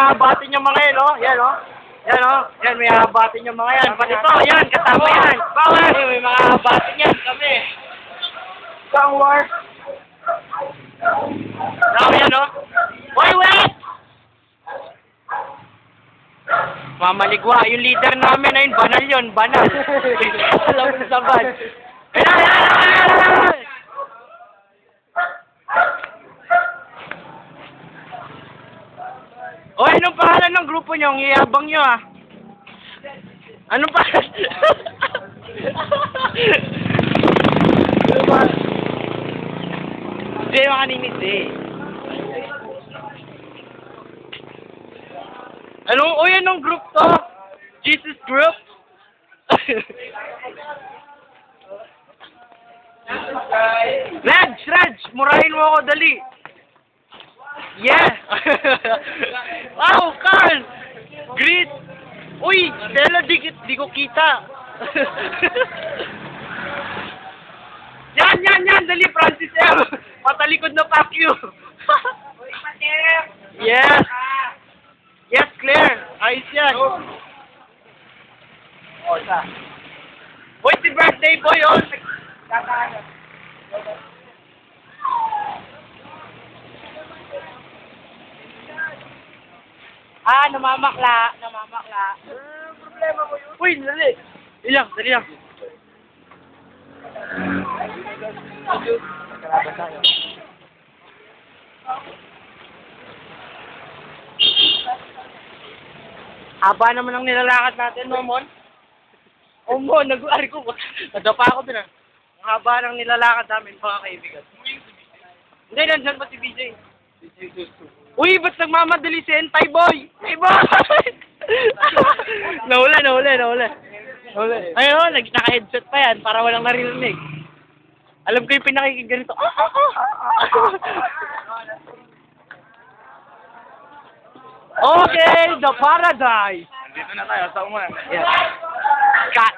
hahabatin yung mga yan, oh. Yan, oh. Yan, oh. Yan, may hahabatin yung mga yan. Pati ito, yan, kasama yan. Bawal! May mga hahabatin yan, kami. Pang war. Tama yan, oh. Wait, wait! Mamaligwa, yung leader namin na yun, banal yun, banal. Alam mo sa ban. Oy, anong pangalan ng grupo nyo? Ang iyabang nyo, ah. Anong pangalan? Hindi, makaninis, eh. Anong group to? Jesus Group? Raj! Murahin mo ako, dali! Yeah! Wow, Carl! Greet! Uy, Stella, di ko kita! Yan! Dali, Francis M! Patalikod na pack you! Yes! Yes, Claire! Ayos yan! Uy, si birthday boy, oh! Namamakla. Problema mo yun? Uy, dali! Dali lang. Haba naman ang nilalakad natin, Momon. Momon, nag-ari ko. Nadapa ako dun, ah. Ang haba ng nilalakad namin, mga kaibigan. Hindi, nandyan pa si BJ. Uy, ba't nagmamadali si Entay Boy? Hey, boy! Nahuli. Ayun, naka-headset pa yan para walang naririnig. Alam ko yung pinakikig ganito. Okay, the paradise. Dito na tayo, sa umuna. Yes. Cut.